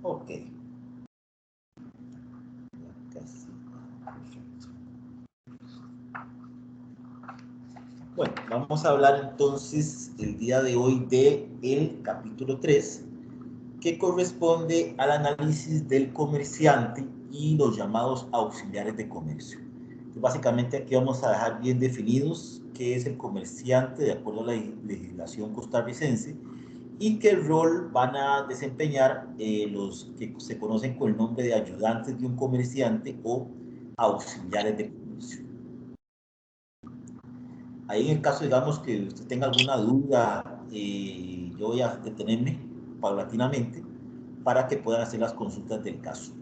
Ok. Casi. Perfecto. Bueno, vamos a hablar entonces el día de hoy del capítulo 3, que corresponde al análisis del comerciante y los llamados auxiliares de comercio. Entonces, básicamente aquí vamos a dejar bien definidos qué es el comerciante de acuerdo a la legislación costarricense y qué rol van a desempeñar los que se conocen con el nombre de ayudantes de un comerciante o auxiliares de comercio. Ahí en el caso, digamos, que usted tenga alguna duda, yo voy a detenerme paulatinamente para que puedan hacer las consultas del caso.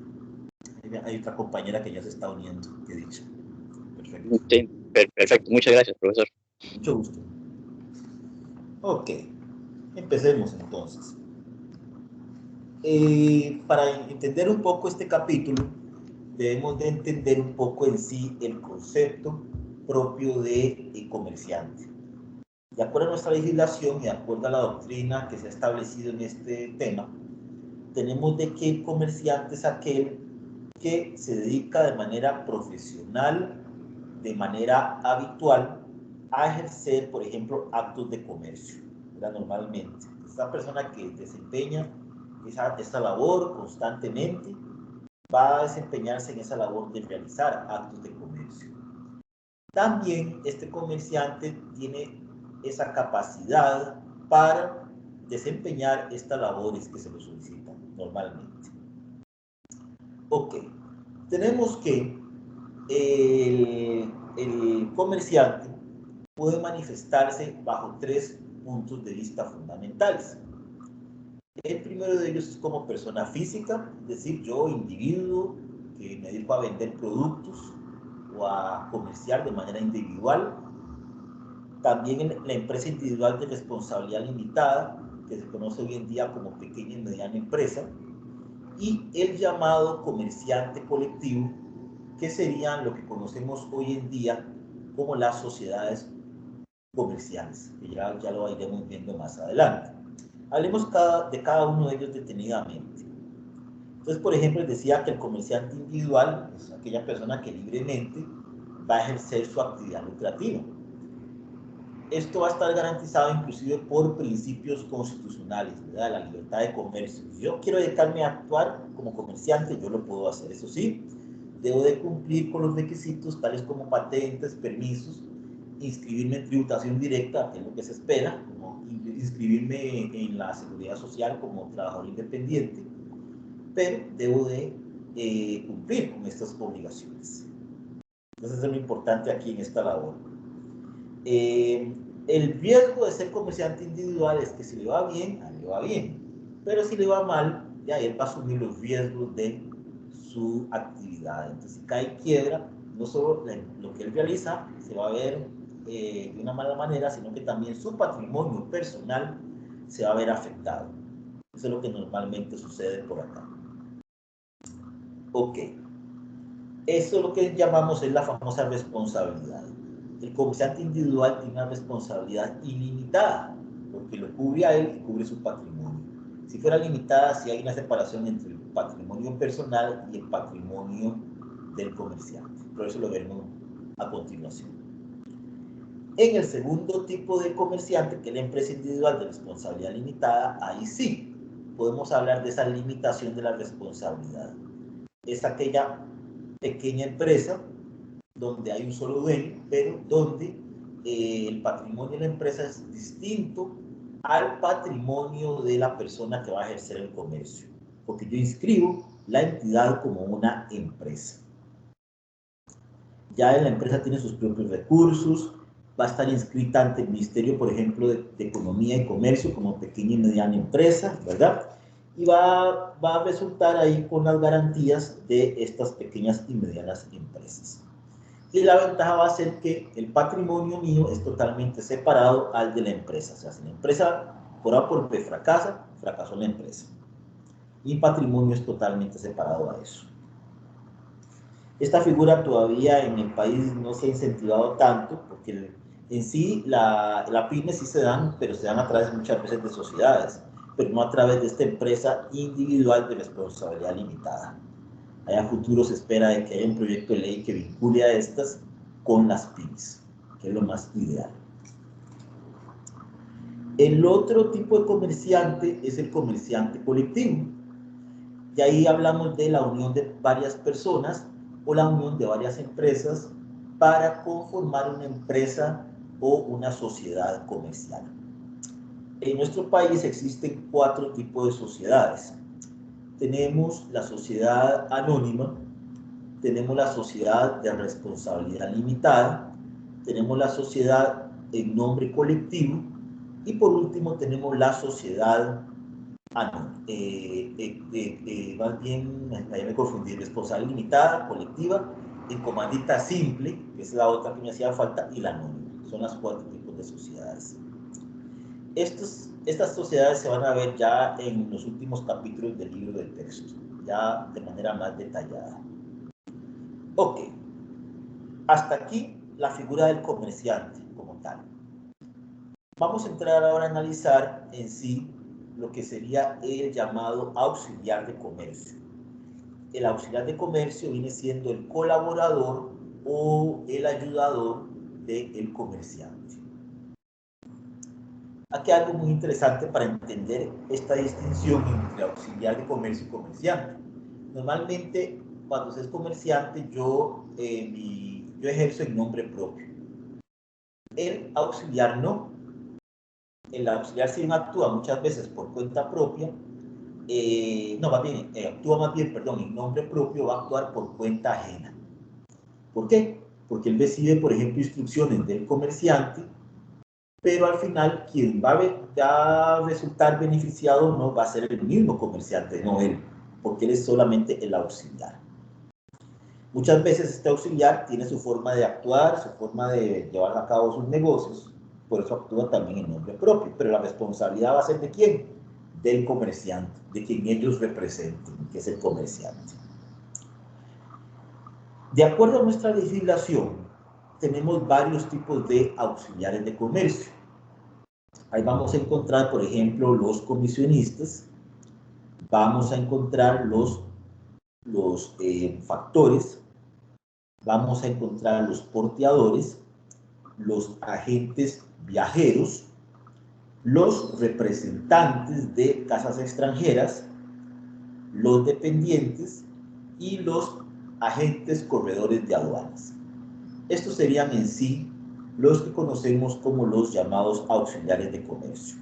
Hay otra compañera que ya se está uniendo, que he dicho. Perfecto. Sí, perfecto. Muchas gracias, profesor. Mucho gusto. Ok, empecemos entonces. Para entender un poco este capítulo, debemos de entender un poco en sí el concepto propio de comerciante. De acuerdo a nuestra legislación y de acuerdo a la doctrina que se ha establecido en este tema, tenemos de que el comerciante es aquel que se dedica de manera profesional, de manera habitual, a ejercer, por ejemplo, actos de comercio, ¿verdad? Normalmente. Esta persona que desempeña esa labor constantemente va a desempeñarse en esa labor de realizar actos de comercio. También este comerciante tiene esa capacidad para desempeñar estas labores que se le solicitan normalmente. Ok, tenemos que el comerciante puede manifestarse bajo 3 puntos de vista fundamentales. El primero de ellos es como persona física, es decir, yo, individuo, que me dedico a vender productos o a comerciar de manera individual. También en la empresa individual de responsabilidad limitada, que se conoce hoy en día como pequeña y mediana empresa. Y el llamado comerciante colectivo, que serían lo que conocemos hoy en día como las sociedades comerciales, que ya lo iremos viendo más adelante. Hablemos de cada uno de ellos detenidamente. Entonces, por ejemplo, les decía que el comerciante individual es aquella persona que libremente va a ejercer su actividad lucrativa. Esto va a estar garantizado inclusive por principios constitucionales, ¿verdad? La libertad de comercio. Si yo quiero dedicarme a actuar como comerciante, yo lo puedo hacer. Eso sí, debo de cumplir con los requisitos tales como patentes, permisos, inscribirme en tributación directa, que es lo que se espera, como inscribirme en la seguridad social como trabajador independiente, pero debo de cumplir con estas obligaciones. Entonces, eso es lo importante aquí en esta labor. El riesgo de ser comerciante individual es que si le va bien, a él le va bien. Pero si le va mal, ya él va a asumir los riesgos de su actividad. Entonces, si cae quiebra, no solo lo que él realiza se va a ver de una mala manera, sino que también su patrimonio personal se va a ver afectado. Eso es lo que normalmente sucede por acá. Ok. Eso es lo que llamamos es la famosa responsabilidad. El comerciante individual tiene una responsabilidad ilimitada, porque lo cubre a él y cubre su patrimonio. Si fuera limitada, sí hay una separación entre el patrimonio personal y el patrimonio del comerciante. Pero eso lo veremos a continuación. En el segundo tipo de comerciante, que es la empresa individual de responsabilidad limitada, ahí sí podemos hablar de esa limitación de la responsabilidad. Es aquella pequeña empresa donde hay un solo dueño, pero donde el patrimonio de la empresa es distinto al patrimonio de la persona que va a ejercer el comercio, porque yo inscribo la entidad como una empresa. Ya la empresa tiene sus propios recursos, va a estar inscrita ante el Ministerio, por ejemplo, de Economía y Comercio como pequeña y mediana empresa, ¿verdad? Y va a resultar ahí con las garantías de estas pequeñas y medianas empresas. Y la ventaja va a ser que el patrimonio mío es totalmente separado al de la empresa. O sea, si la empresa por A por B fracasa, fracasó la empresa. Y el patrimonio es totalmente separado a eso. Esta figura todavía en el país no se ha incentivado tanto, porque en sí la pyme sí se dan, pero se dan a través muchas veces de sociedades. pero no a través de esta empresa individual de responsabilidad limitada. Allá a futuro se espera de que haya un proyecto de ley que vincule a estas con las pymes, que es lo más ideal. El otro tipo de comerciante es el comerciante colectivo. Y ahí hablamos de la unión de varias personas o la unión de varias empresas para conformar una empresa o una sociedad comercial. En nuestro país existen 4 tipos de sociedades. Tenemos la sociedad anónima, tenemos la sociedad de responsabilidad limitada, tenemos la sociedad en nombre colectivo y por último tenemos la sociedad más bien, ahí me confundí, responsabilidad limitada, colectiva, en comandita simple, que es la otra que me hacía falta, y la anónima. Son las 4 tipos de sociedades. Estas sociedades se van a ver ya en los últimos capítulos del libro de texto, ya de manera más detallada. Ok, hasta aquí la figura del comerciante como tal. Vamos a entrar ahora a analizar en sí lo que sería el llamado auxiliar de comercio. El auxiliar de comercio viene siendo el colaborador o el ayudador del comerciante. Aquí hay algo muy interesante para entender esta distinción entre auxiliar de comercio y comerciante. Normalmente, cuando se es comerciante, yo ejerzo en nombre propio. El auxiliar no. El auxiliar, si bien actúa muchas veces por cuenta propia, actúa más bien, perdón, en nombre propio, va a actuar por cuenta ajena. ¿Por qué? Porque él recibe, por ejemplo, instrucciones del comerciante, pero al final quien va a resultar beneficiado no va a ser el mismo comerciante, no él, porque él es solamente el auxiliar. Muchas veces este auxiliar tiene su forma de actuar, su forma de llevar a cabo sus negocios, por eso actúa también en nombre propio, pero la responsabilidad va a ser ¿de quién? Del comerciante, de quien ellos representen, que es el comerciante. De acuerdo a nuestra legislación, tenemos varios tipos de auxiliares de comercio. Ahí vamos a encontrar, por ejemplo, los comisionistas, vamos a encontrar los factores, vamos a encontrar los porteadores, los agentes viajeros, los representantes de casas extranjeras, los dependientes y los agentes corredores de aduanas. Estos serían en sí los que conocemos como los llamados auxiliares de comercio.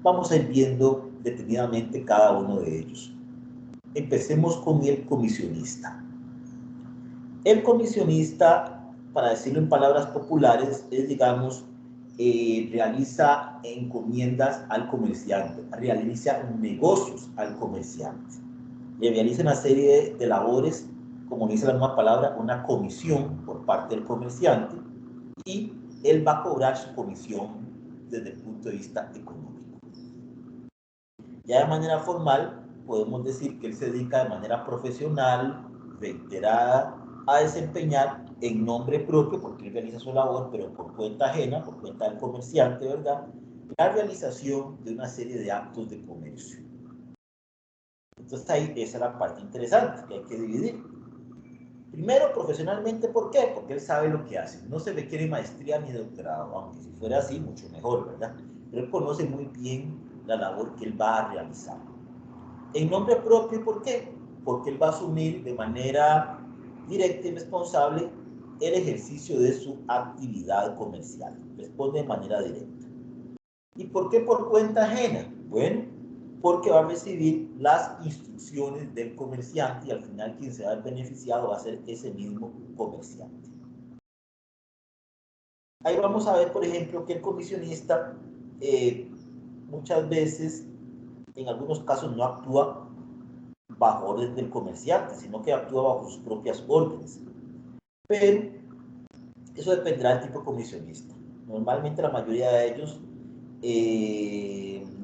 Vamos a ir viendo detenidamente cada uno de ellos. Empecemos con el comisionista. El comisionista, para decirlo en palabras populares, es, digamos, realiza encomiendas al comerciante, realiza negocios al comerciante, le realiza una serie de labores, como dice la misma palabra, una comisión por parte del comerciante, y él va a cobrar su comisión desde el punto de vista económico. Ya de manera formal, podemos decir que él se dedica de manera profesional, reiterada, a desempeñar en nombre propio, porque él realiza su labor, pero por cuenta ajena, por cuenta del comerciante, ¿verdad? La realización de una serie de actos de comercio. Entonces ahí esa es la parte interesante que hay que dividir. Primero, profesionalmente, ¿por qué? Porque él sabe lo que hace. No se requiere maestría ni doctorado, aunque si fuera así, mucho mejor, ¿verdad? Pero él conoce muy bien la labor que él va a realizar. En nombre propio, ¿por qué? Porque él va a asumir de manera directa y responsable el ejercicio de su actividad comercial. Responde de manera directa. ¿Y por qué por cuenta ajena? Bueno, porque va a recibir las instrucciones del comerciante y al final quien se va a ver beneficiado va a ser ese mismo comerciante. Ahí vamos a ver, por ejemplo, que el comisionista muchas veces, en algunos casos, no actúa bajo orden del comerciante, sino que actúa bajo sus propias órdenes. Pero eso dependerá del tipo de comisionista. Normalmente la mayoría de ellos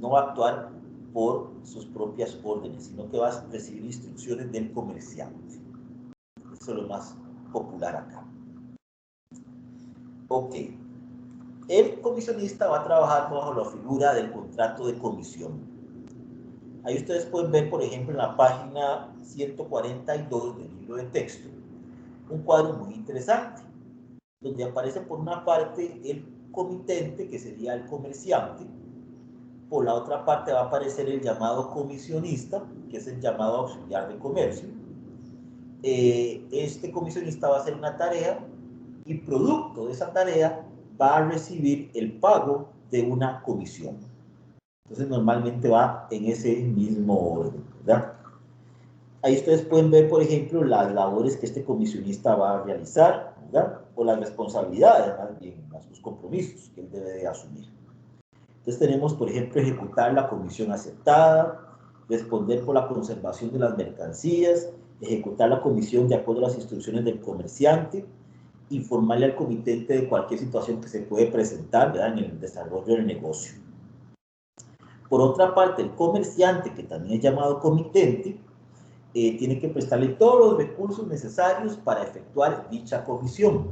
no va a actuar por sus propias órdenes, sino que va a recibir instrucciones del comerciante. Eso es lo más popular acá. Ok. El comisionista va a trabajar bajo la figura del contrato de comisión. Ahí ustedes pueden ver, por ejemplo, en la página 142 del libro de texto, un cuadro muy interesante, donde aparece por una parte el comitente, que sería el comerciante. Por la otra parte va a aparecer el llamado comisionista, que es el llamado auxiliar de comercio. Este comisionista va a hacer una tarea y producto de esa tarea va a recibir el pago de una comisión. Entonces normalmente va en ese mismo orden, ¿verdad? Ahí ustedes pueden ver, por ejemplo, las labores que este comisionista va a realizar, ¿verdad? O las responsabilidades, más bien, sus compromisos que él debe de asumir. Entonces tenemos, por ejemplo, ejecutar la comisión aceptada, responder por la conservación de las mercancías, ejecutar la comisión de acuerdo a las instrucciones del comerciante, informarle al comitente de cualquier situación que se puede presentar, ¿verdad?, en el desarrollo del negocio. Por otra parte, el comerciante, que también es llamado comitente, tiene que prestarle todos los recursos necesarios para efectuar dicha comisión.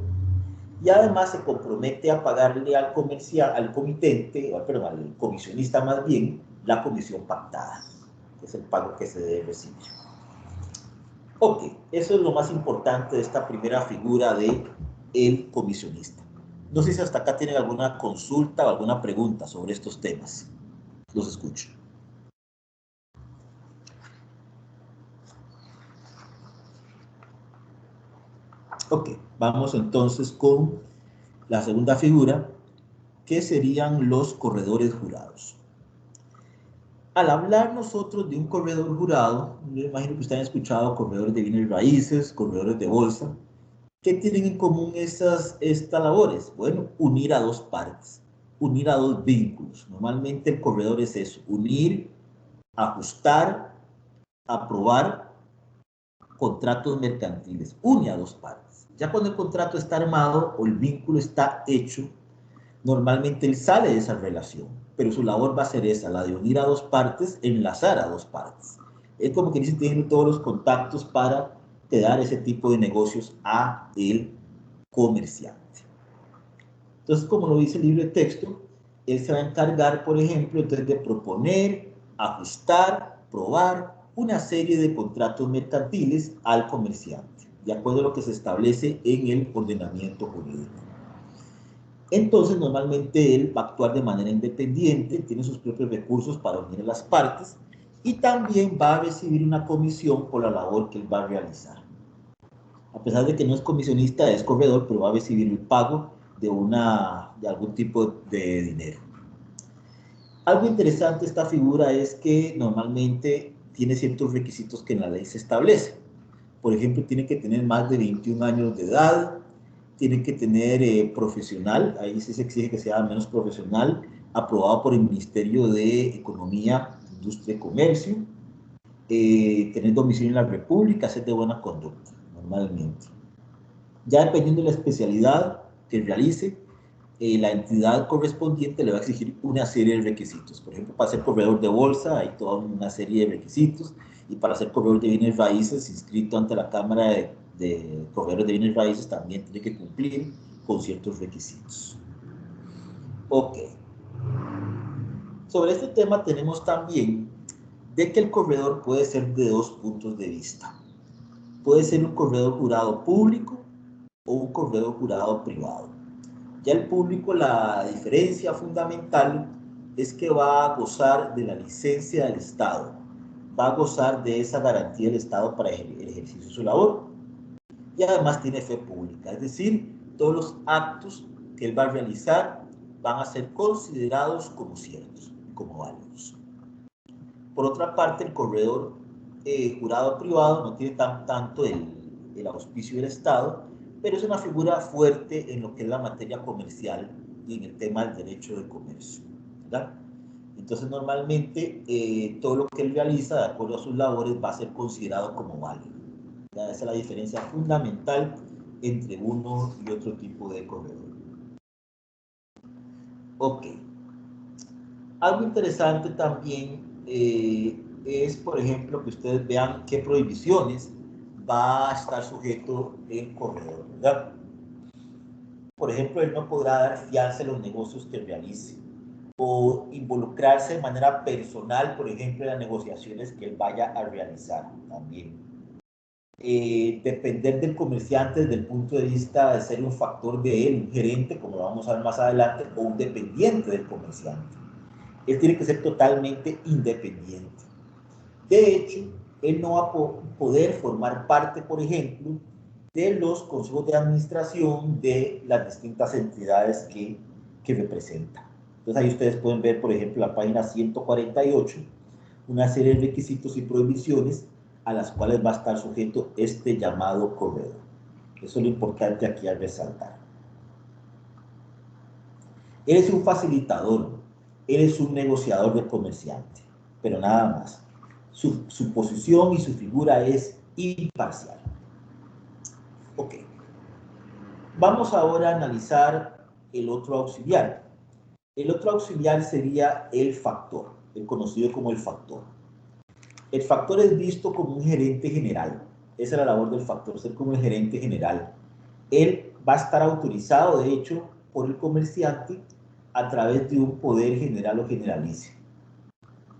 Y además se compromete a pagarle al comitente, perdón, al comisionista más bien, la comisión pactada, que es el pago que se debe recibir. Ok, eso es lo más importante de esta primera figura de el comisionista. No sé si hasta acá tienen alguna consulta o alguna pregunta sobre estos temas. Los escucho. Ok, vamos entonces con la segunda figura, que serían los corredores jurados. Al hablar nosotros de un corredor jurado, me imagino que ustedes han escuchado corredores de bienes raíces, corredores de bolsa. ¿Qué tienen en común estas labores? Bueno, unir a dos partes, unir a dos vínculos. Normalmente el corredor es eso, unir, ajustar, aprobar contratos mercantiles, une a dos partes. Ya cuando el contrato está armado o el vínculo está hecho, normalmente él sale de esa relación, pero su labor va a ser esa, la de unir a dos partes, enlazar a dos partes. Es como que dice, tiene todos los contactos para dar ese tipo de negocios a el comerciante. Entonces, como lo dice el libro de texto, él se va a encargar, por ejemplo, entonces de proponer, ajustar, probar una serie de contratos mercantiles al comerciante, de acuerdo a lo que se establece en el ordenamiento jurídico. Entonces, normalmente él va a actuar de manera independiente, tiene sus propios recursos para unir a las partes y también va a recibir una comisión por la labor que él va a realizar. A pesar de que no es comisionista, es corredor, pero va a recibir el pago de algún tipo de dinero. Algo interesante de esta figura es que normalmente tiene ciertos requisitos que en la ley se establecen. Por ejemplo, tiene que tener más de 21 años de edad, tiene que tener profesional, ahí sí se exige que sea al menos profesional, aprobado por el Ministerio de Economía, Industria y Comercio, tener domicilio en la República, ser de buena conducta, normalmente. Ya dependiendo de la especialidad que realice, la entidad correspondiente le va a exigir una serie de requisitos. Por ejemplo, para ser corredor de bolsa hay toda una serie de requisitos, y para ser corredor de bienes raíces inscrito ante la Cámara de Corredores de Bienes Raíces también tiene que cumplir con ciertos requisitos. Ok. Sobre este tema tenemos también de que el corredor puede ser de dos puntos de vista. Puede ser un corredor jurado público o un corredor jurado privado. Ya el público, la diferencia fundamental es que va a gozar de la licencia del Estado, va a gozar de esa garantía del Estado para el ejercicio de su labor, y además tiene fe pública, es decir, todos los actos que él va a realizar van a ser considerados como ciertos, como válidos. Por otra parte, el corredor jurado privado no tiene tanto el auspicio del Estado, pero es una figura fuerte en lo que es la materia comercial y en el tema del derecho de comercio, ¿verdad? Entonces, normalmente, todo lo que él realiza, de acuerdo a sus labores, va a ser considerado como válido. Esa es la diferencia fundamental entre uno y otro tipo de corredor. Ok. Algo interesante también es, por ejemplo, que ustedes vean qué prohibiciones va a estar sujeto el corredor, ¿verdad? Por ejemplo, él no podrá dar fianza a los negocios que realice o involucrarse de manera personal, por ejemplo, en las negociaciones que él vaya a realizar también. Depender del comerciante desde el punto de vista de ser un factor de él, un gerente, como lo vamos a ver más adelante, o un dependiente del comerciante. Él tiene que ser totalmente independiente. De hecho, él no va a poder formar parte, por ejemplo, de los consejos de administración de las distintas entidades que representa. Entonces ahí ustedes pueden ver, por ejemplo, la página 148, una serie de requisitos y prohibiciones a las cuales va a estar sujeto este llamado corredor. Eso es lo importante aquí a resaltar. Él es un facilitador, él es un negociador de comerciante, pero nada más. Su posición y su figura es imparcial. Ok. Vamos ahora a analizar el otro auxiliar. El otro auxiliar sería el factor, el conocido como el factor. El factor es visto como un gerente general. Esa es la labor del factor, ser como el gerente general. Él va a estar autorizado, de hecho, por el comerciante a través de un poder general o generalicio.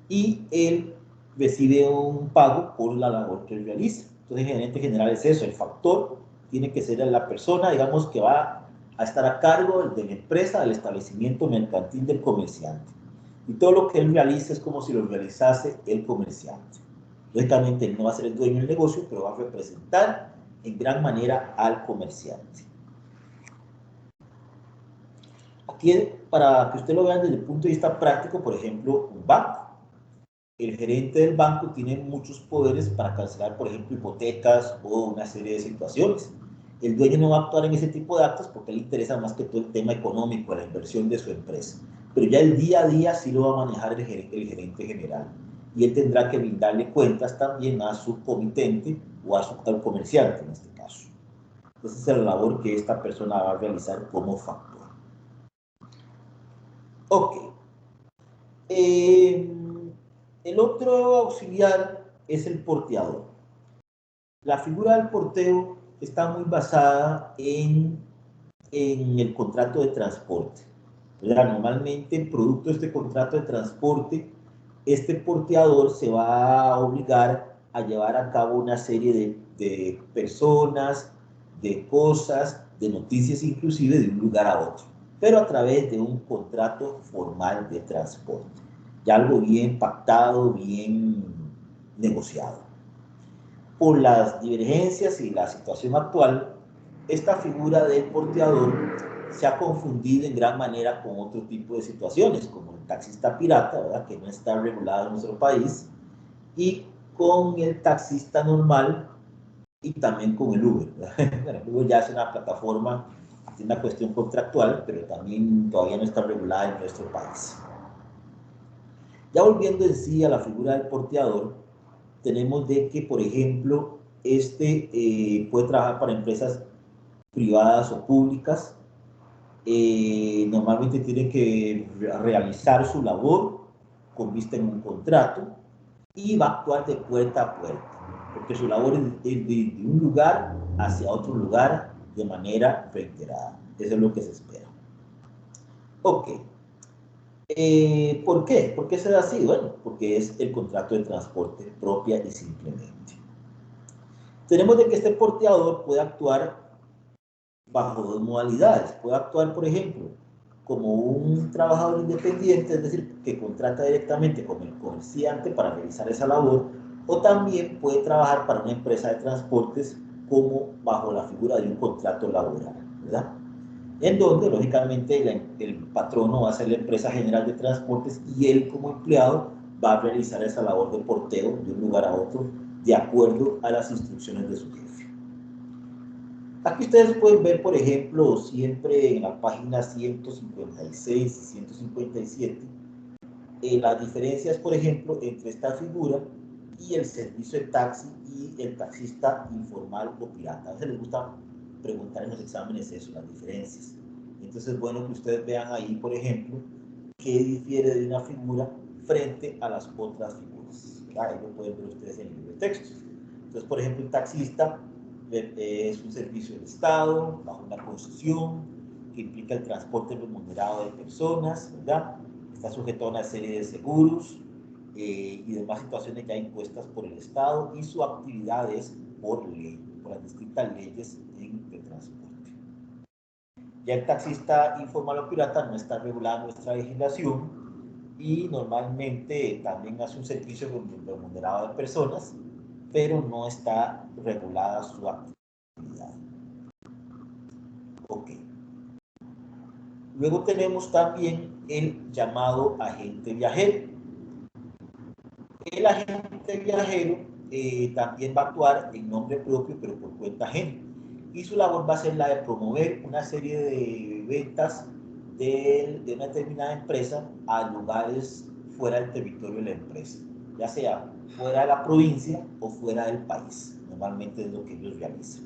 Y él recibe un pago por la labor que él realiza. Entonces, el gerente general es eso, el factor tiene que ser la persona, digamos, que va a estar a cargo de la empresa, del establecimiento mercantil del comerciante. Y todo lo que él realiza es como si lo realizase el comerciante. Lógicamente, él no va a ser el dueño del negocio, pero va a representar en gran manera al comerciante. Aquí, para que usted lo vean desde el punto de vista práctico, por ejemplo, un banco. El gerente del banco tiene muchos poderes para cancelar, por ejemplo, hipotecas o una serie de situaciones. El dueño no va a actuar en ese tipo de actos porque le interesa más que todo el tema económico, la inversión de su empresa. Pero ya el día a día sí lo va a manejar el gerente general. Y él tendrá que brindarle cuentas también a su comitente o a su comerciante en este caso. Esa es la labor que esta persona va a realizar como factor. Ok. El otro auxiliar es el porteador. La figura del porteo está muy basada en el contrato de transporte. ¿Verdad? Normalmente, producto de este contrato de transporte, este porteador se va a obligar a llevar a cabo una serie de personas, de cosas, de noticias inclusive de un lugar a otro, pero a través de un contrato formal de transporte. Ya algo bien pactado, bien negociado. Por las divergencias y la situación actual, esta figura del porteador se ha confundido en gran manera con otro tipo de situaciones, como el taxista pirata, ¿verdad?, que no está regulado en nuestro país, y con el taxista normal y también con el Uber. Bueno, el Uber ya es una plataforma, es una cuestión contractual, pero también todavía no está regulada en nuestro país. Ya volviendo en sí a la figura del porteador, tenemos de que, por ejemplo, puede trabajar para empresas privadas o públicas. Normalmente tiene que realizar su labor con vista en un contrato y va a actuar de puerta a puerta, porque su labor es de un lugar hacia otro lugar de manera reiterada. Eso es lo que se espera. Ok. ¿Por qué? ¿Por qué se da así? Bueno, porque es el contrato de transporte propia y simplemente. Tenemos de que este porteador puede actuar bajo dos modalidades. Puede actuar, por ejemplo, como un trabajador independiente, es decir, que contrata directamente con el comerciante para realizar esa labor, o también puede trabajar para una empresa de transportes como bajo la figura de un contrato laboral, ¿verdad? En donde, lógicamente, el patrono va a ser la empresa general de transportes y él como empleado va a realizar esa labor de porteo de un lugar a otro de acuerdo a las instrucciones de su jefe. Aquí ustedes pueden ver, por ejemplo, siempre en la página 156 y 157, las diferencias, por ejemplo, entre esta figura y el servicio de taxi y el taxista informal o pirata. A veces les gusta preguntar en los exámenes eso, las diferencias. Entonces es bueno que ustedes vean ahí, por ejemplo, qué difiere de una figura frente a las otras figuras. Ahí lo pueden ver ustedes en el libro de textos. Entonces, por ejemplo, el taxista es un servicio del Estado, bajo una concesión, que implica el transporte remunerado de personas, ¿verdad? Está sujeto a una serie de seguros y demás situaciones ya impuestas por el Estado, y su actividad es por ley, por las distintas leyes de transporte. Ya el taxista informal o pirata no está regulado en nuestra legislación y normalmente también hace un servicio remunerado de personas, pero no está regulada su actividad. Ok. Luego tenemos también el llamado agente viajero. El agente viajero también va a actuar en nombre propio, pero por cuenta ajena. Y su labor va a ser la de promover una serie de ventas de una determinada empresa a lugares fuera del territorio de la empresa, ya sea fuera de la provincia o fuera del país. Normalmente es lo que ellos realizan.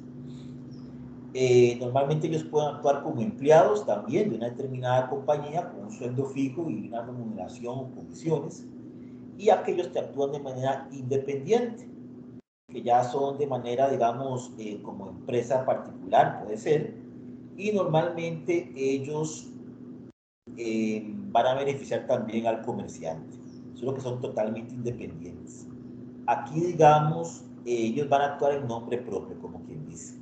Normalmente ellos pueden actuar como empleados también de una determinada compañía con un sueldo fijo y una remuneración o comisiones, y aquellos que actúan de manera independiente, que ya son de manera, digamos, como empresa particular, puede ser, y normalmente ellos van a beneficiar también al comerciante, solo que son totalmente independientes. Aquí, digamos, ellos van a actuar en nombre propio, como quien dice,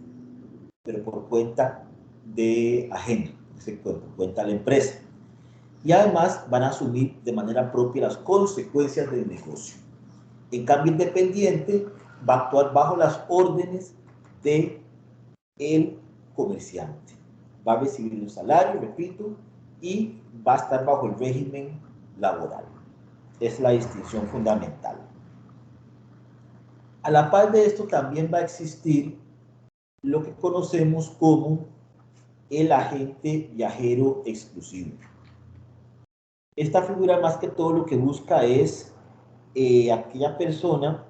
pero por cuenta de ajena, por cuenta de la empresa. Y además van a asumir de manera propia las consecuencias del negocio. En cambio, independiente va a actuar bajo las órdenes del comerciante. Va a recibir un salario, repito, y va a estar bajo el régimen laboral. Es la distinción fundamental. A la par de esto también va a existir lo que conocemos como el agente viajero exclusivo. Esta figura más que todo lo que busca es aquella persona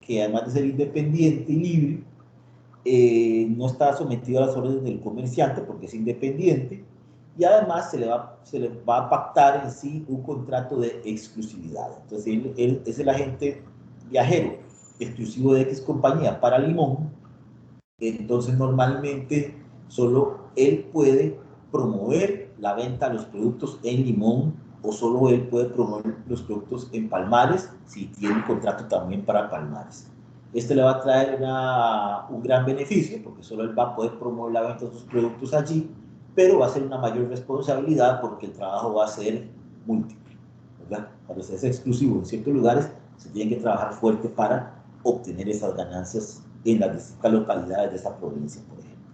que además de ser independiente y libre, no está sometido a las órdenes del comerciante porque es independiente, y además se le va a pactar en sí un contrato de exclusividad. Entonces él es el agente viajero exclusivo de X compañía para Limón. Entonces normalmente solo él puede promover la venta de los productos en Limón, o solo él puede promover los productos en Palmares si tiene un contrato también para Palmares. Este le va a traer un gran beneficio porque solo él va a poder promover la venta de sus productos allí, pero va a ser una mayor responsabilidad porque el trabajo va a ser múltiple, ¿verdad? Cuando se es exclusivo en ciertos lugares, se tiene que trabajar fuerte para obtener esas ganancias en las distintas localidades de esa provincia, por ejemplo.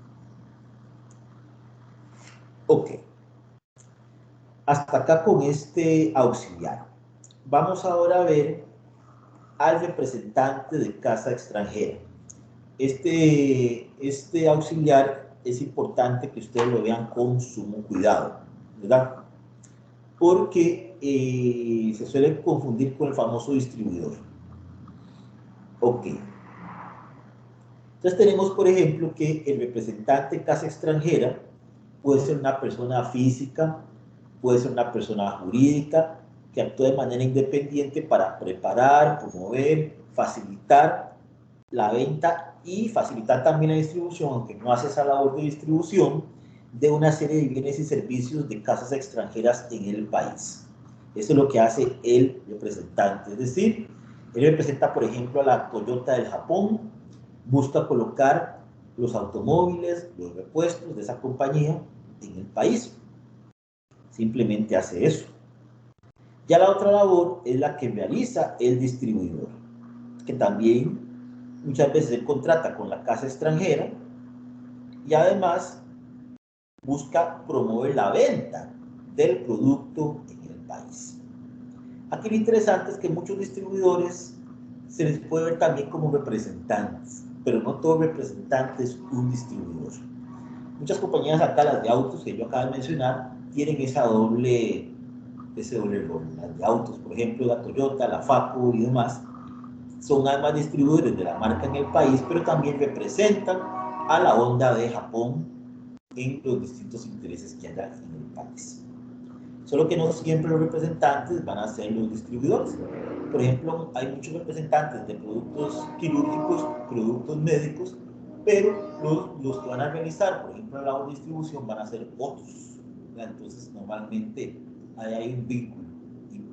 Ok. Hasta acá con este auxiliar. Vamos ahora a ver al representante de casa extranjera. Este auxiliar es importante que ustedes lo vean con sumo cuidado, ¿verdad? Porque se suele confundir con el famoso distribuidor. Ok. Entonces tenemos, por ejemplo, que el representante de casa extranjera puede ser una persona física, puede ser una persona jurídica que actúa de manera independiente para preparar, promover, facilitar la venta y facilitar también la distribución, aunque no hace esa labor de distribución, de una serie de bienes y servicios de casas extranjeras en el país. Eso es lo que hace el representante, es decir, él representa, por ejemplo, a la Toyota del Japón, busca colocar los automóviles, los repuestos de esa compañía en el país. Simplemente hace eso. Ya la otra labor es la que realiza el distribuidor, que también muchas veces se contrata con la casa extranjera y además busca promover la venta del producto en el país. Aquí lo interesante es que muchos distribuidores se les puede ver también como representantes, pero no todo representante es un distribuidor. Muchas compañías acá, las de autos que yo acabo de mencionar, tienen ese doble rol. Las de autos, por ejemplo, la Toyota, la FACO y demás, son además distribuidores de la marca en el país, pero también representan a la Honda de Japón en los distintos intereses que haya en el país. Solo que no siempre los representantes van a ser los distribuidores. Por ejemplo, hay muchos representantes de productos quirúrgicos, productos médicos, pero los que van a realizar, por ejemplo, la labor de distribución van a ser otros, ¿verdad? Entonces, normalmente ahí hay un vínculo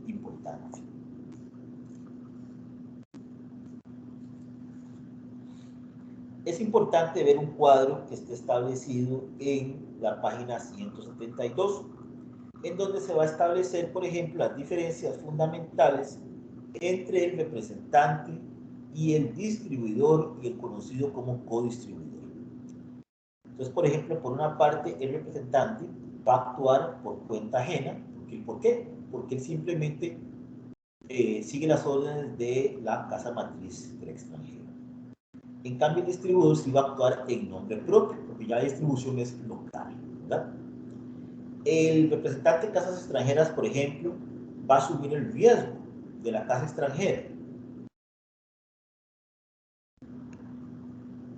importante. Es importante ver un cuadro que esté establecido en la página 172, en donde se va a establecer, por ejemplo, las diferencias fundamentales entre el representante y el distribuidor y el conocido como codistribuidor. Entonces, por ejemplo, por una parte, el representante va a actuar por cuenta ajena. ¿Por qué? Porque él simplemente sigue las órdenes de la casa matriz del extranjero. En cambio, el distribuidor sí va a actuar en nombre propio, porque ya la distribución es local, ¿verdad? El representante de casas extranjeras, por ejemplo, va a asumir el riesgo de la casa extranjera.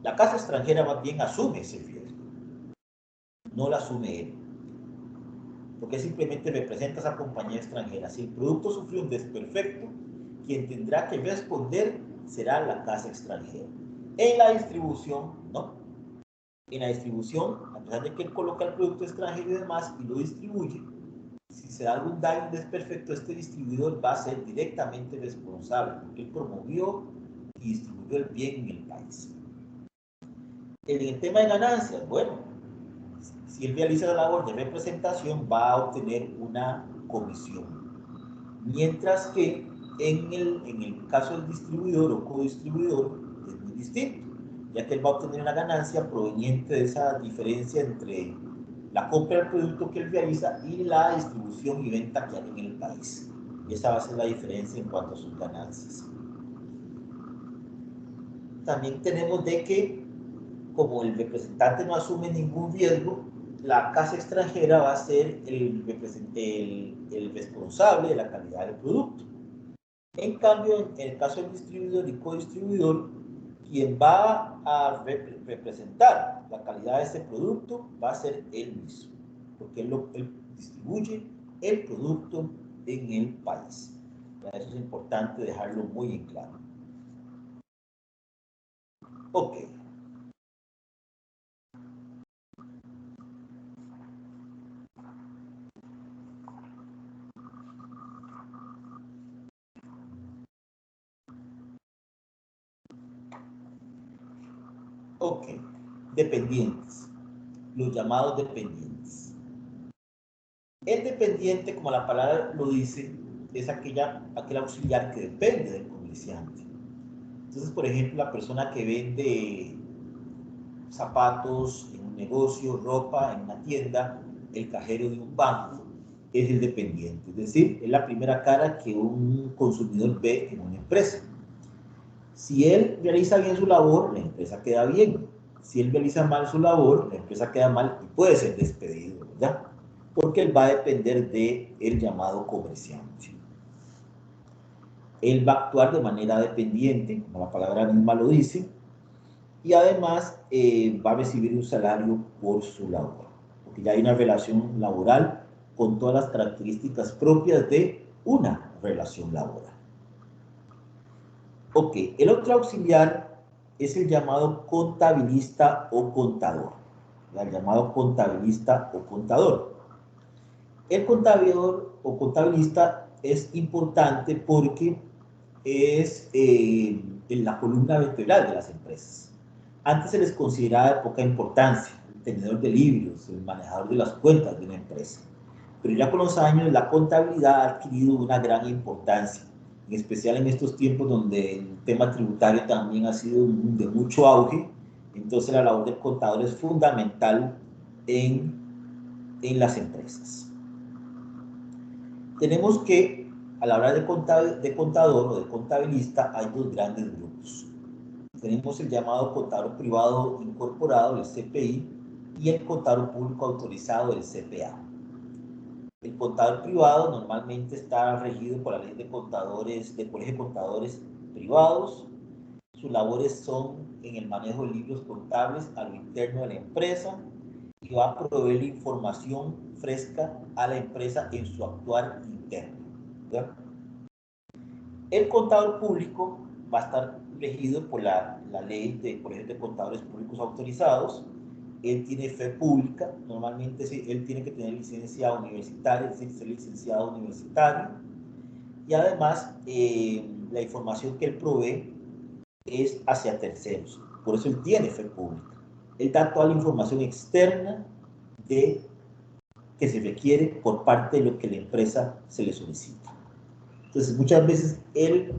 La casa extranjera más bien asume ese riesgo, no lo asume él, porque simplemente representa a esa compañía extranjera. Si el producto sufrió un desperfecto, quien tendrá que responder será la casa extranjera. En la distribución, no. En la distribución, a pesar de que él coloca el producto extranjero y demás y lo distribuye, si se da algún daño desperfecto, este distribuidor va a ser directamente responsable, porque él promovió y distribuyó el bien en el país. En el tema de ganancias, bueno, si él realiza la labor de representación, va a obtener una comisión. Mientras que en el caso del distribuidor o codistribuidor es muy distinto, ya que él va a obtener una ganancia proveniente de esa diferencia entre la compra del producto que él realiza y la distribución y venta que hay en el país. Y esa va a ser la diferencia en cuanto a sus ganancias. También tenemos de que, como el representante no asume ningún riesgo, la casa extranjera va a ser el responsable de la calidad del producto. En cambio, en el caso del distribuidor y codistribuidor, quien va a representar la calidad de ese producto va a ser él mismo, porque él distribuye el producto en el país. Eso es importante dejarlo muy en claro. Ok. Ok. Dependientes. Los llamados dependientes. El dependiente, como la palabra lo dice, es aquel auxiliar que depende del comerciante. Entonces, por ejemplo, la persona que vende zapatos en un negocio, ropa en una tienda, el cajero de un banco, es el dependiente. Es decir, es la primera cara que un consumidor ve en una empresa. Si él realiza bien su labor, la empresa queda bien. Si él realiza mal su labor, la empresa queda mal y puede ser despedido, ¿verdad? Porque él va a depender del llamado comerciante. Él va a actuar de manera dependiente, como la palabra misma lo dice, y además va a recibir un salario por su labor, porque ya hay una relación laboral con todas las características propias de una relación laboral. Ok, el otro auxiliar es el llamado contabilista o contador. El llamado contabilista o contador. El contador o contabilista es importante porque es la columna vertebral de las empresas. Antes se les consideraba de poca importancia, el tenedor de libros, el manejador de las cuentas de una empresa. Pero ya con los años la contabilidad ha adquirido una gran importancia, en especial en estos tiempos donde el tema tributario también ha sido de mucho auge. Entonces la labor del contador es fundamental en las empresas. Tenemos que, a la hora de contador o de contabilista, hay dos grandes grupos. Tenemos el llamado contador privado incorporado, el CPI, y el contador público autorizado, el CPA. El contador privado normalmente está regido por la ley de contadores, del Colegio de Contadores Privados. Sus labores son en el manejo de libros contables a lo interno de la empresa y va a proveer información fresca a la empresa en su actuar interno, ¿verdad? El contador público va a estar regido por la ley de Colegios de Contadores Públicos Autorizados. Él tiene fe pública, normalmente él tiene que tener licencia universitaria, es decir, ser licenciado universitario. Y además, la información que él provee es hacia terceros. Por eso él tiene fe pública. Él da toda la información externa que se requiere por parte de lo que la empresa se le solicita. Entonces, muchas veces el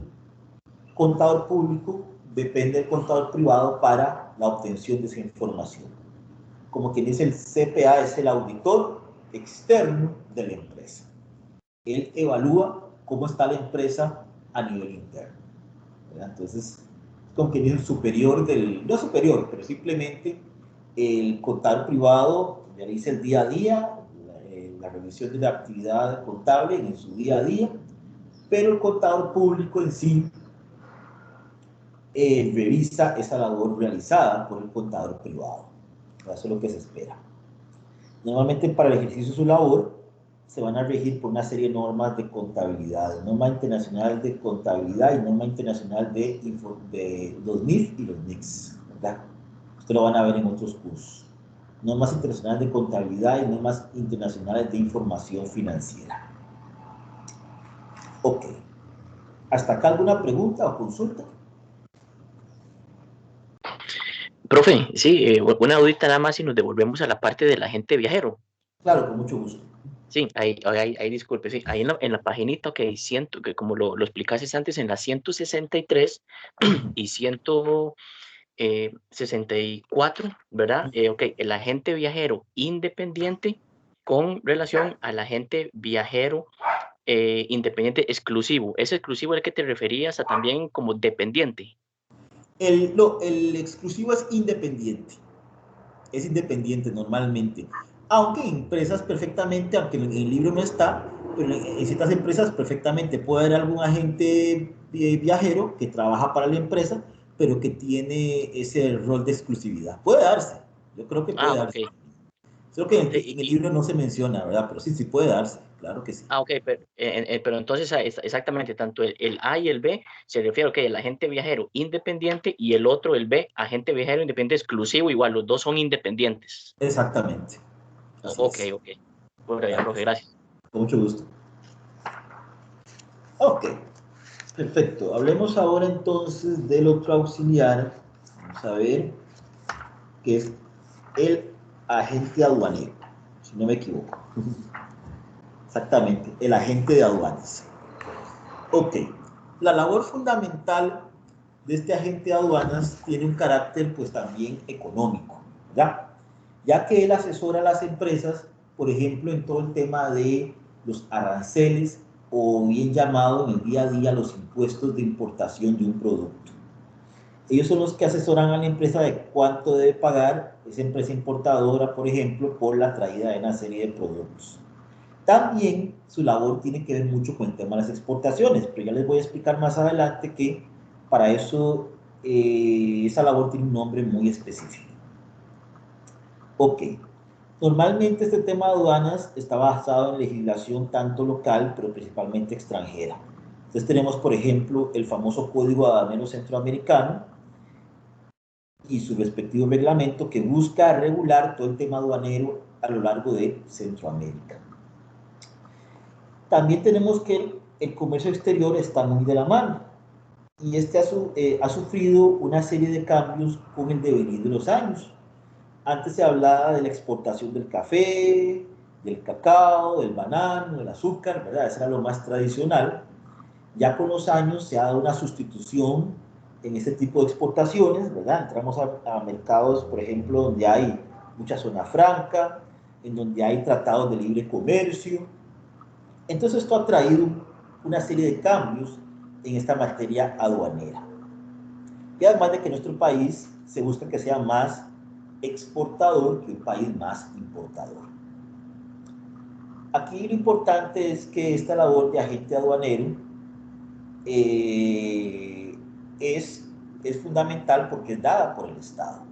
contador público depende del contador privado para la obtención de esa información. Como quien dice, el CPA es el auditor externo de la empresa. Él evalúa cómo está la empresa a nivel interno, ¿verdad? Entonces, como quien dice, superior no superior, pero simplemente el contador privado realiza el día a día, la revisión de la actividad contable en su día a día, pero el contador público en sí revisa esa labor realizada por el contador privado. Eso es lo que se espera. Normalmente para el ejercicio de su labor se van a regir por una serie de normas de contabilidad, norma internacional de contabilidad y norma internacional de los NIF y los NICS, ¿verdad? Esto lo van a ver en otros cursos. Normas internacionales de contabilidad y normas internacionales de información financiera. Ok. ¿Hasta acá alguna pregunta o consulta? Profe, sí, una dudita nada más y nos devolvemos a la parte del agente viajero. Claro, con mucho gusto. Sí, ahí disculpe, sí, ahí en la paginita que siento que como lo explicaste antes, en la 163 y 164, ¿verdad? Ok, el agente viajero independiente con relación al agente viajero independiente exclusivo. ¿Es exclusivo al que te referías a también como dependiente? No, el exclusivo es independiente. Es independiente normalmente. Aunque en empresas perfectamente, aunque en el libro no está, pero en ciertas empresas perfectamente puede haber algún agente viajero que trabaja para la empresa, pero que tiene ese rol de exclusividad. Puede darse. Yo creo que puede Ah, ok. darse. Creo que Sí, en el libro no se menciona, ¿verdad? Pero sí, sí puede darse. Claro que sí. ok, pero entonces exactamente, tanto el A y el B se refiere, ok, el agente viajero independiente y el otro, el B, agente viajero independiente exclusivo, igual, los dos son independientes. Exactamente. Así Ok, es. ok. Bueno, ya, Claro que profe, sí. gracias. Con mucho gusto. Ok. Perfecto. Hablemos ahora entonces del otro auxiliar. Vamos a ver, que es el agente aduanero, si no me equivoco. Exactamente, el agente de aduanas. Ok. La labor fundamental de este agente de aduanas tiene un carácter pues también económico, ¿ya? Ya que él asesora a las empresas, por ejemplo, en todo el tema de los aranceles o bien llamado en el día a día los impuestos de importación de un producto. Ellos son los que asesoran a la empresa de cuánto debe pagar esa empresa importadora, por ejemplo, por la traída de una serie de productos. También su labor tiene que ver mucho con el tema de las exportaciones, pero ya les voy a explicar más adelante que para eso esa labor tiene un nombre muy específico. Ok, normalmente este tema de aduanas está basado en legislación tanto local, pero principalmente extranjera. Entonces tenemos, por ejemplo, el famoso Código Aduanero Centroamericano y su respectivo reglamento que busca regular todo el tema aduanero a lo largo de Centroamérica. También tenemos que el comercio exterior está muy de la mano y este ha sufrido una serie de cambios con el devenir de los años. Antes se hablaba de la exportación del café, del cacao, del banano, del azúcar, ¿verdad? Eso era lo más tradicional. Ya con los años se ha dado una sustitución en este tipo de exportaciones, ¿verdad? Entramos a mercados, por ejemplo, donde hay mucha zona franca, en donde hay tratados de libre comercio. Entonces esto ha traído una serie de cambios en esta materia aduanera. Y además de que nuestro país se busca que sea más exportador que un país más importador. Aquí lo importante es que esta labor de agente aduanero es fundamental porque es dada por el Estado.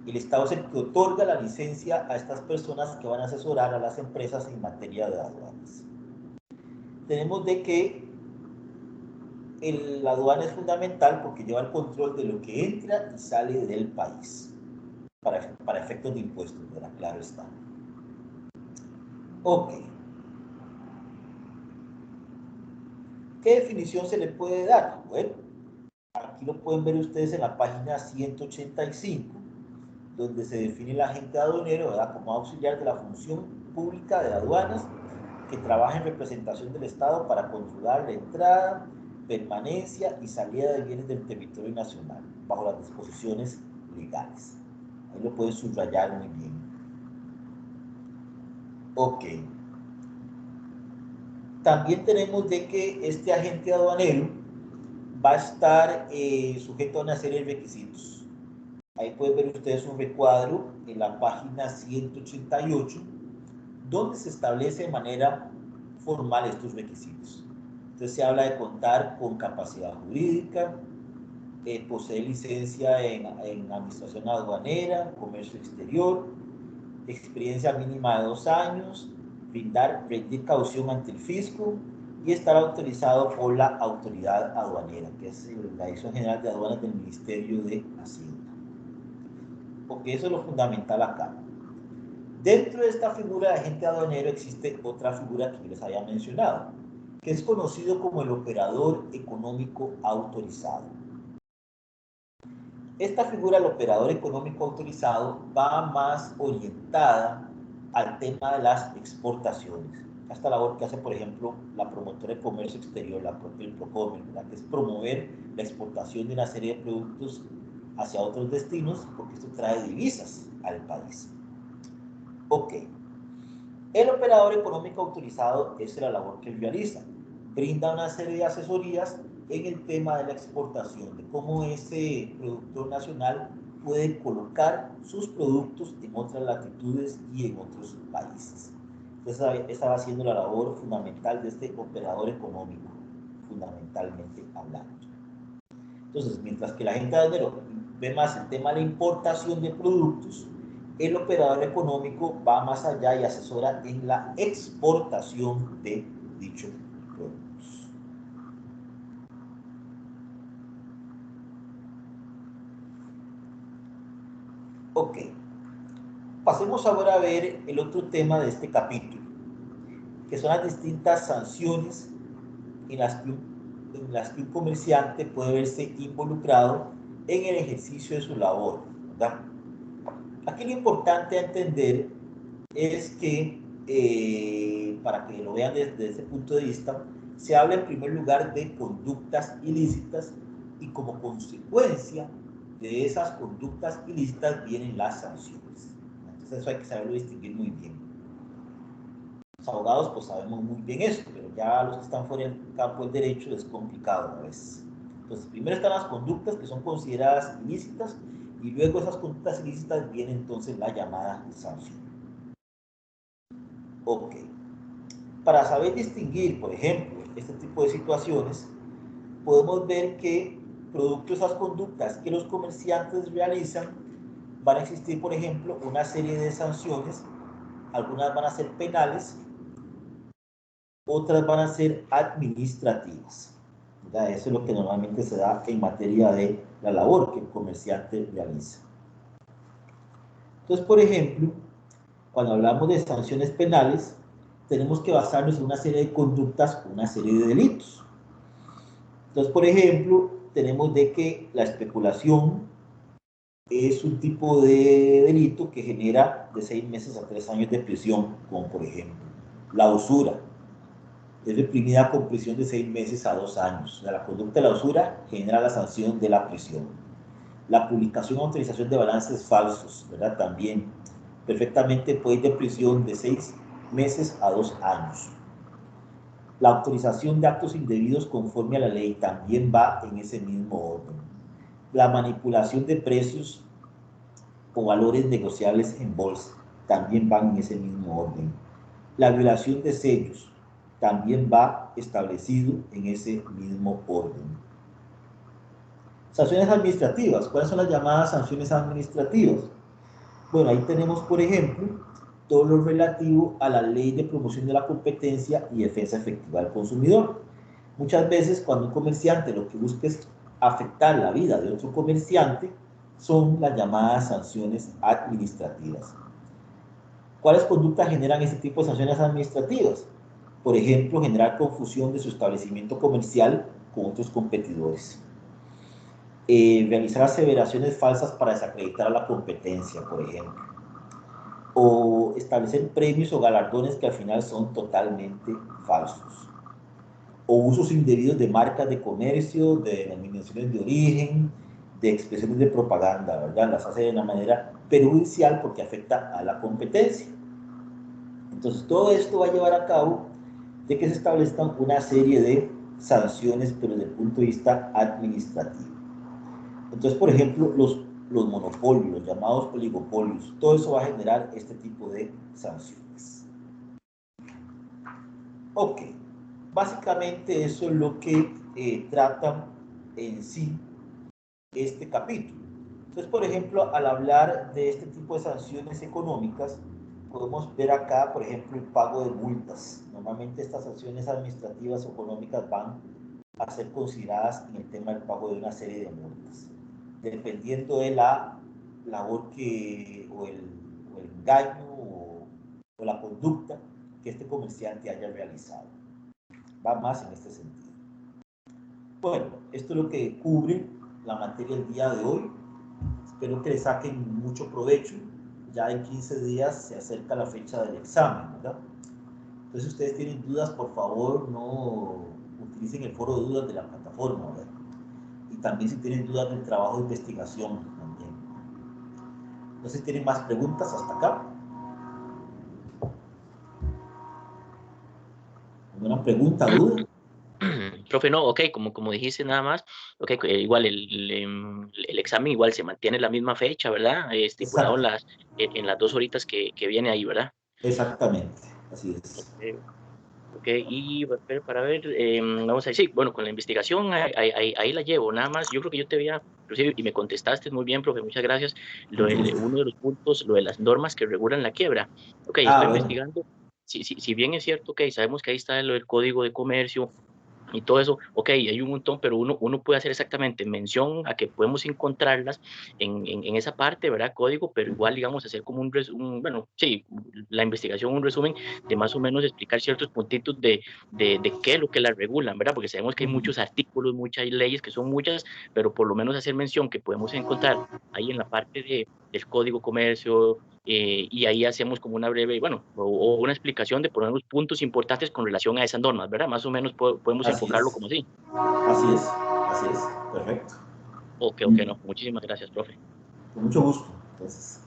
El Estado es el que otorga la licencia a estas personas que van a asesorar a las empresas en materia de aduanas. Tenemos de que la aduana es fundamental porque lleva el control de lo que entra y sale del país, para efectos de impuestos, ¿verdad? Claro está. Ok. ¿Qué definición se le puede dar? Bueno, aquí lo pueden ver ustedes en la página 185, donde se define el agente aduanero, ¿verdad?, como auxiliar de la función pública de aduanas que trabaja en representación del Estado para controlar la entrada, permanencia y salida de bienes del territorio nacional, bajo las disposiciones legales. Ahí lo pueden subrayar muy bien. Ok. También tenemos de que este agente aduanero va a estar sujeto a una serie de requisitos. Ahí pueden ver ustedes un recuadro en la página 188, donde se establece de manera formal estos requisitos. Entonces se habla de contar con capacidad jurídica, poseer licencia en administración aduanera, comercio exterior, experiencia mínima de 2 años, rendir caución ante el fisco y estar autorizado por la autoridad aduanera, que es la Dirección General de Aduanas del Ministerio de Hacienda. Porque eso es lo fundamental acá. Dentro de esta figura de agente aduanero existe otra figura que yo les había mencionado, que es conocido como el operador económico autorizado. Esta figura del operador económico autorizado va más orientada al tema de las exportaciones. Esta labor que hace, por ejemplo, la promotora de comercio exterior, el Procomer, ¿verdad?, que es promover la exportación de una serie de productos hacia otros destinos, porque esto trae divisas al país. Ok. El operador económico autorizado es la labor que él realiza. Brinda una serie de asesorías en el tema de la exportación, de cómo ese productor nacional puede colocar sus productos en otras latitudes y en otros países. Entonces, esa va siendo la labor fundamental de este operador económico, fundamentalmente hablando. Entonces, mientras que la gente aduanero ve más el tema de la importación de productos, el operador económico va más allá y asesora en la exportación de dichos productos. Ok. Pasemos ahora a ver el otro tema de este capítulo, que son las distintas sanciones en las que un comerciante puede verse involucrado en el ejercicio de su labor, ¿verdad? Aquí lo importante a entender es que, para que lo vean desde ese punto de vista, se habla en primer lugar de conductas ilícitas y como consecuencia de esas conductas ilícitas vienen las sanciones. Entonces eso hay que saberlo distinguir muy bien. Los abogados pues sabemos muy bien esto, pero ya los que están fuera del campo del derecho es complicado a veces. Entonces primero están las conductas que son consideradas ilícitas y luego esas conductas ilícitas viene entonces la llamada sanción. Ok. Para saber distinguir, por ejemplo, este tipo de situaciones, podemos ver que producto de esas conductas que los comerciantes realizan, van a existir, por ejemplo, una serie de sanciones. Algunas van a ser penales, otras van a ser administrativas. ¿Verdad? Eso es lo que normalmente se da en materia de la labor que el comerciante realiza. Entonces, por ejemplo, cuando hablamos de sanciones penales, tenemos que basarnos en una serie de conductas, una serie de delitos. Entonces, por ejemplo, tenemos de que la especulación es un tipo de delito que genera de 6 meses a 3 años de prisión, como por ejemplo la usura. Es reprimida con prisión de 6 meses a 2 años. O sea, la conducta de la usura genera la sanción de la prisión. La publicación o autorización de balances falsos, ¿verdad? También perfectamente puede ir de prisión de 6 meses a 2 años. La autorización de actos indebidos conforme a la ley también va en ese mismo orden. La manipulación de precios o valores negociables en bolsa también van en ese mismo orden. La violación de sellos también va establecido en ese mismo orden. Sanciones administrativas. ¿Cuáles son las llamadas sanciones administrativas? Bueno, ahí tenemos, por ejemplo, todo lo relativo a la Ley de Promoción de la Competencia y Defensa Efectiva del Consumidor. Muchas veces cuando un comerciante lo que busca es afectar la vida de otro comerciante, son las llamadas sanciones administrativas. ¿Cuáles conductas generan este tipo de sanciones administrativas? Por ejemplo, generar confusión de su establecimiento comercial con otros competidores. Realizar aseveraciones falsas para desacreditar a la competencia, por ejemplo. O establecer premios o galardones que al final son totalmente falsos. O usos indebidos de marcas de comercio, de denominaciones de origen, de expresiones de propaganda, ¿verdad? Las hace de una manera perjudicial porque afecta a la competencia. Entonces, todo esto va a llevar a cabo de que se establezcan una serie de sanciones, pero desde el punto de vista administrativo. Entonces, por ejemplo, los monopolios, los llamados oligopolios, todo eso va a generar este tipo de sanciones. Ok, básicamente eso es lo que trata en sí este capítulo. Entonces, por ejemplo, al hablar de este tipo de sanciones económicas, podemos ver acá, por ejemplo, el pago de multas. Normalmente estas sanciones administrativas o económicas van a ser consideradas en el tema del pago de una serie de multas, dependiendo de la labor o el engaño o la conducta que este comerciante haya realizado. Va más en este sentido. Bueno, esto es lo que cubre la materia el día de hoy. Espero que le saquen mucho provecho. Ya en 15 días se acerca la fecha del examen, ¿verdad? Entonces, si ustedes tienen dudas, por favor, no utilicen el foro de dudas de la plataforma, ¿verdad? Y también si tienen dudas del trabajo de investigación, también. No sé si tienen más preguntas hasta acá. ¿Alguna pregunta, duda? Profe, no, ok, como dijiste nada más, ok, igual el examen igual se mantiene la misma fecha, ¿verdad? Estipulado Exacto. en las 2 horitas que viene ahí, ¿verdad? Exactamente, así es. Ok, y para ver, vamos a decir, bueno, con la investigación ahí la llevo, nada más, yo creo que yo te había, inclusive, y me contestaste muy bien, profe, muchas gracias, Mucho gusto. uno de los puntos, lo de las normas que regulan la quiebra. Ok, Ah, estoy bueno. investigando, si bien es cierto, ok, sabemos que ahí está lo del código de comercio, y todo eso, ok, hay un montón, pero uno puede hacer exactamente mención a que podemos encontrarlas en esa parte, ¿verdad? Código, pero igual, digamos, hacer como bueno, sí, la investigación, un resumen de más o menos explicar ciertos puntitos de qué es lo que la regulan, ¿verdad? Porque sabemos que hay muchos artículos, muchas leyes, que son muchas, pero por lo menos hacer mención que podemos encontrar ahí en la parte del código comercio, y ahí hacemos como una breve, bueno, o una explicación de poner los puntos importantes con relación a esas normas, ¿verdad? Más o menos podemos Así enfocarlo es. como así. Así es. Perfecto. Ok, no, muchísimas gracias, profe. Con mucho gusto. Entonces,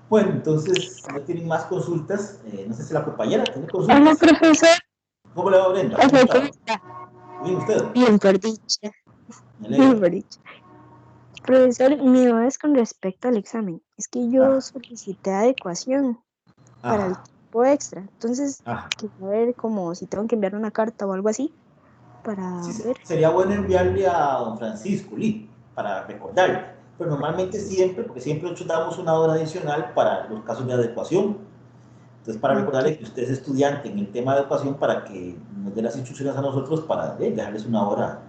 bueno, entonces, si no tienen más consultas, no sé si la compañera tiene Hola, consultas. profesor. ¿Cómo le va, Brenda? ¿Cómo Hola, ¿cómo está? está? Bien, usted. Bien, por dicha. Me Bien, alegra. por dicha. Profesor, mi duda es con respecto al examen. Es que yo Ah, solicité adecuación para el ajá, tiempo extra. Entonces, ajá. quería ver como si tengo que enviar una carta o algo así Sí, para ver. sería bueno enviarle a don Francisco Lee para recordarle. Pero normalmente siempre, porque siempre nosotros damos una hora adicional para los casos de adecuación. Entonces, para Ok. recordarle que usted es estudiante en el tema de adecuación para que nos dé las instrucciones a nosotros para dejarles una hora,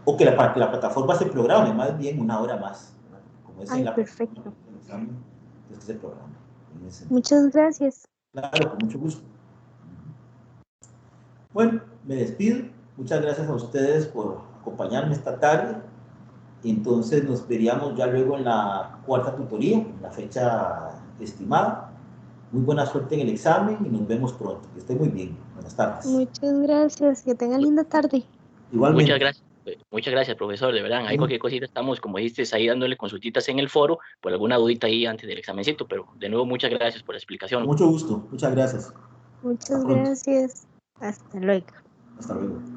o que para que la plataforma se programe más bien una hora más. ¿Verdad? Como es en Ay, la plataforma perfecto. del examen, entonces se programa. En ese sentido. Muchas gracias. Claro, con mucho gusto. Bueno, me despido. Muchas gracias a ustedes por acompañarme esta tarde. Entonces nos veríamos ya luego en la cuarta tutoría, en la fecha estimada. Muy buena suerte en el examen y nos vemos pronto. Que esté muy bien. Buenas tardes. Muchas gracias. Que tenga linda tarde. Igualmente. Muchas gracias, profesor, de verdad. Ahí cualquier cosita estamos, como dijiste, ahí dándole consultitas en el foro, por alguna dudita ahí antes del examencito, pero de nuevo, muchas gracias por la Con explicación. mucho gusto. Muchas gracias. Hasta Muchas pronto. gracias. Hasta luego. Hasta luego.